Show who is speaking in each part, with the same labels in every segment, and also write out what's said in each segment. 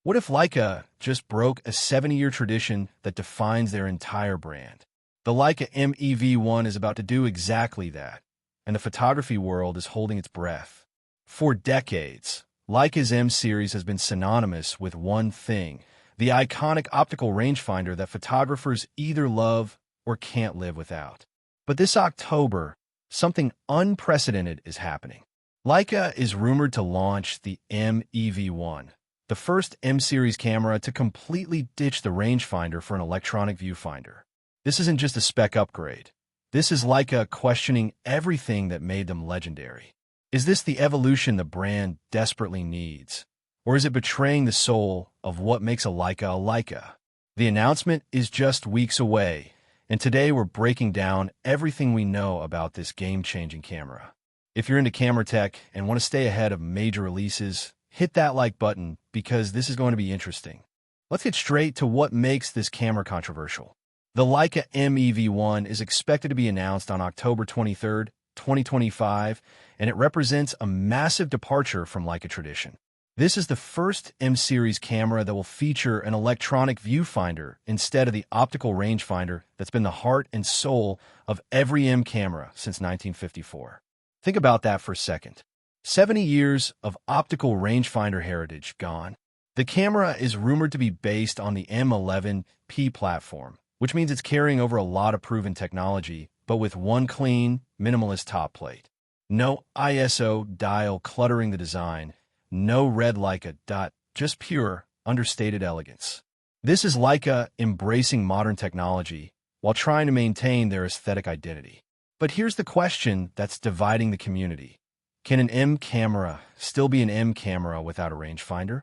Speaker 1: What if Leica just broke a 70-year tradition that defines their entire brand? The Leica M EV1 is about to do exactly that, and the photography world is holding its breath. For decades, Leica's M series has been synonymous with one thing: the iconic optical rangefinder that photographers either love or can't live without. But this October, something unprecedented is happening. Leica is rumored to launch the M EV1, the first M-series camera to completely ditch the rangefinder for an electronic viewfinder. This isn't just a spec upgrade. This is Leica questioning everything that made them legendary. Is this the evolution the brand desperately needs? Or is it betraying the soul of what makes a Leica? The announcement is just weeks away, and today we're breaking down everything we know about this game-changing camera. If you're into camera tech and want to stay ahead of major releases, hit that like button because this is going to be interesting. Let's get straight to what makes this camera controversial. The Leica M EV1 is expected to be announced on October 23, 2025, and it represents a massive departure from Leica tradition. This is the first M-series camera that will feature an electronic viewfinder instead of the optical rangefinder that's been the heart and soul of every M camera since 1954. Think about that for a second. 70 years of optical rangefinder heritage gone. The camera is rumored to be based on the M11P platform, which means it's carrying over a lot of proven technology, but with one clean, minimalist top plate. No ISO dial cluttering the design, no red Leica dot, just pure, understated elegance. This is Leica embracing modern technology while trying to maintain their aesthetic identity. But here's the question that's dividing the community. Can an M camera still be an M camera without a rangefinder?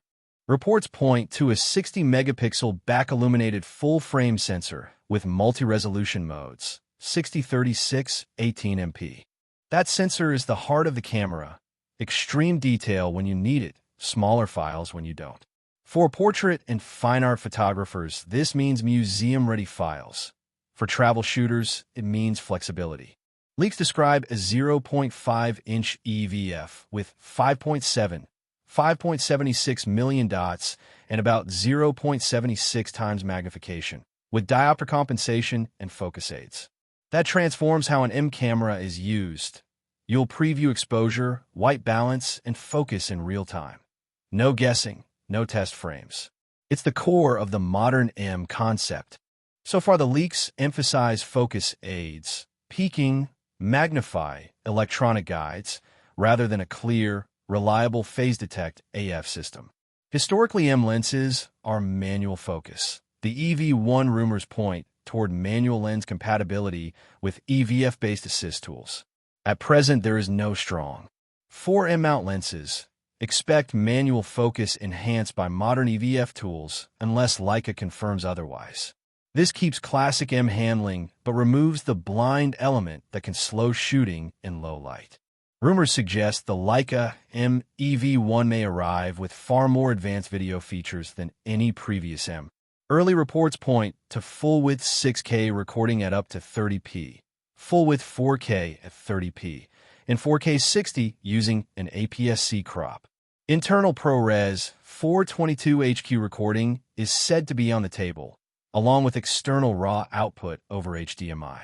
Speaker 1: Reports point to a 60-megapixel back-illuminated full-frame sensor with multi-resolution modes, 60-36, 18MP. That sensor is the heart of the camera, extreme detail when you need it, smaller files when you don't. For portrait and fine art photographers, this means museum-ready files. For travel shooters, it means flexibility. Leaks describe a 0.5-inch EVF with 5.76 million dots and about 0.76 times magnification, with diopter compensation and focus aids. That transforms how an M camera is used. You'll preview exposure, white balance, and focus in real time. No guessing, no test frames. It's the core of the modern M concept. So far, the leaks emphasize focus aids, peaking, magnify electronic guides, rather than a clear, reliable phase detect AF system. Historically, M lenses are manual focus. The EV1 rumors point toward manual lens compatibility with EVF-based assist tools. At present, there is no strong 4M mount lenses. Expect manual focus enhanced by modern EVF tools unless Leica confirms otherwise. This keeps classic M handling, but removes the blind element that can slow shooting in low light. Rumors suggest the Leica M EV1 may arrive with far more advanced video features than any previous M. Early reports point to full-width 6K recording at up to 30p, full-width 4K at 30p, and 4K 60 using an APS-C crop. Internal ProRes 422 HQ recording is said to be on the table, along with external raw output over HDMI.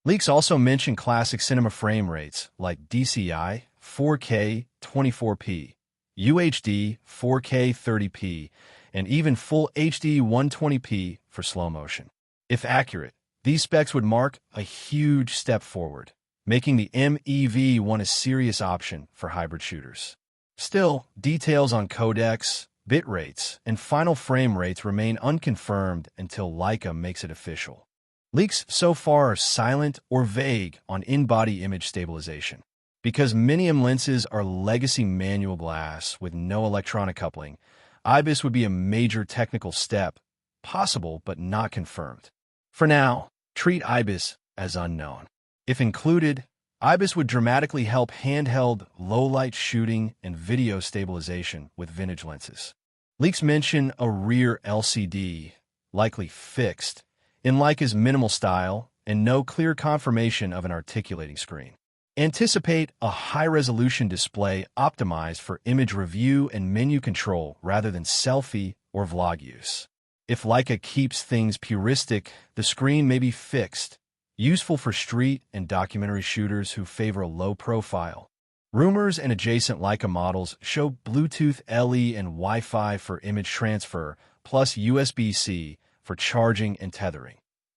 Speaker 1: Leaks also mention classic cinema frame rates like DCI 4K 24p, UHD 4K 30p, and even full HD 120p for slow motion. If accurate, these specs would mark a huge step forward, making the M EV1 a serious option for hybrid shooters. Still, details on codecs, bit rates, and final frame rates remain unconfirmed until Leica makes it official. Leaks so far are silent or vague on in-body image stabilization. Because many M lenses are legacy manual glass with no electronic coupling, IBIS would be a major technical step, possible but not confirmed. For now, treat IBIS as unknown. If included, IBIS would dramatically help handheld, low-light shooting and video stabilization with vintage lenses. Leaks mention a rear LCD, likely fixed, in Leica's minimal style, and no clear confirmation of an articulating screen. Anticipate a high-resolution display optimized for image review and menu control rather than selfie or vlog use. If Leica keeps things puristic, the screen may be fixed, useful for street and documentary shooters who favor a low profile. Rumors and adjacent Leica models show Bluetooth LE and Wi-Fi for image transfer, plus USB-C for charging and tethering.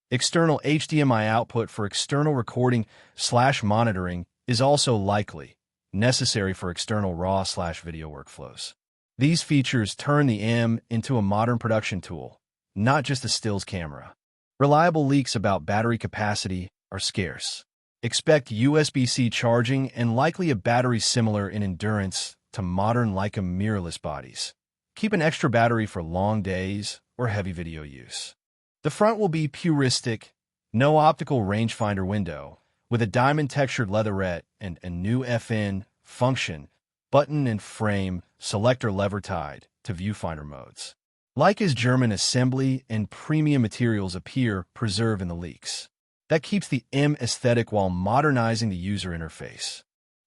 Speaker 1: External HDMI output for external recording/monitoring is also likely, necessary for external RAW/video workflows. These features turn the M into a modern production tool, not just a stills camera. Reliable leaks about battery capacity are scarce. Expect USB-C charging and likely a battery similar in endurance to modern Leica mirrorless bodies. Keep an extra battery for long days or heavy video use. The front will be puristic, no optical rangefinder window, with a diamond-textured leatherette and a new FN function, button and frame, selector lever tied to viewfinder modes. Leica's German assembly and premium materials appear preserved in the leaks. That keeps the M aesthetic while modernizing the user interface.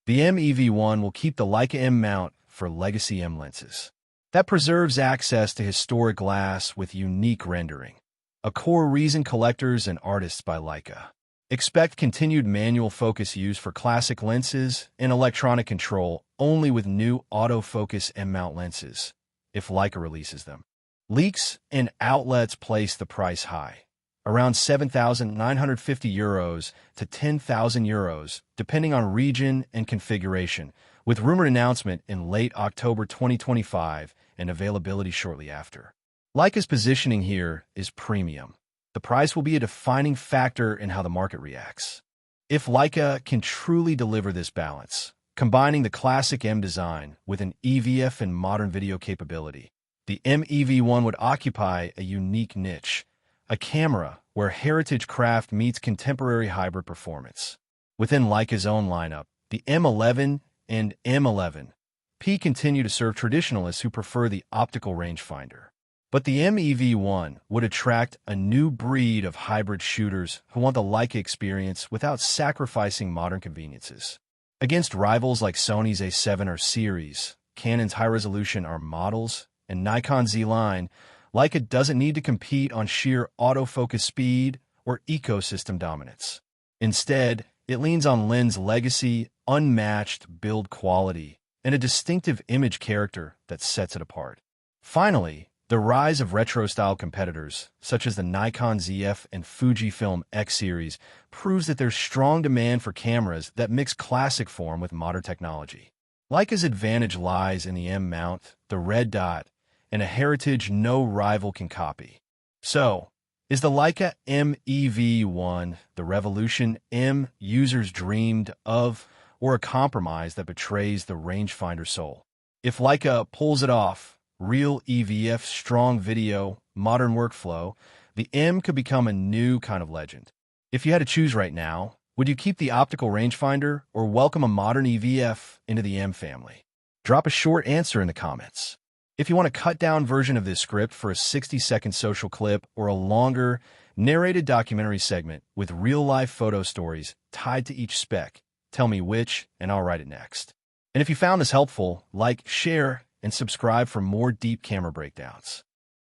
Speaker 1: The M EV1 will keep the Leica M mount for legacy M lenses. That preserves access to historic glass with unique rendering, a core reason collectors and artists buy Leica. Expect continued manual focus use for classic lenses and electronic control only with new autofocus M-mount lenses, if Leica releases them. Leaks and outlets place the price high, around €7,950 to €10,000, depending on region and configuration, with rumored announcement in late October 2025 and availability shortly after. Leica's positioning here is premium. The price will be a defining factor in how the market reacts. If Leica can truly deliver this balance, combining the classic M design with an EVF and modern video capability, the M EV1 would occupy a unique niche, a camera where heritage craft meets contemporary hybrid performance. Within Leica's own lineup, the M11 and M11P continue to serve traditionalists who prefer the optical rangefinder. But the M EV1 would attract a new breed of hybrid shooters who want the Leica experience without sacrificing modern conveniences. Against rivals like Sony's A7 or series, Canon's high-resolution R models, and Nikon's Z-line, Leica doesn't need to compete on sheer autofocus speed or ecosystem dominance. Instead, it leans on lens legacy, unmatched build quality, and a distinctive image character that sets it apart. Finally, the rise of retro-style competitors, such as the Nikon ZF and Fujifilm X series, proves that there's strong demand for cameras that mix classic form with modern technology. Leica's advantage lies in the M mount, the red dot, and a heritage no rival can copy. So, is the Leica M EV1 the revolution M users dreamed of, or a compromise that betrays the rangefinder soul? If Leica pulls it off, real EVF, strong video, modern workflow, the M could become a new kind of legend. If you had to choose right now, would you keep the optical rangefinder or welcome a modern EVF into the M family? Drop a short answer in the comments. If you want a cut-down version of this script for a 60-second social clip or a longer, narrated documentary segment with real-life photo stories tied to each spec, tell me which, and I'll write it next. And if you found this helpful, like, share, and subscribe for more deep camera breakdowns.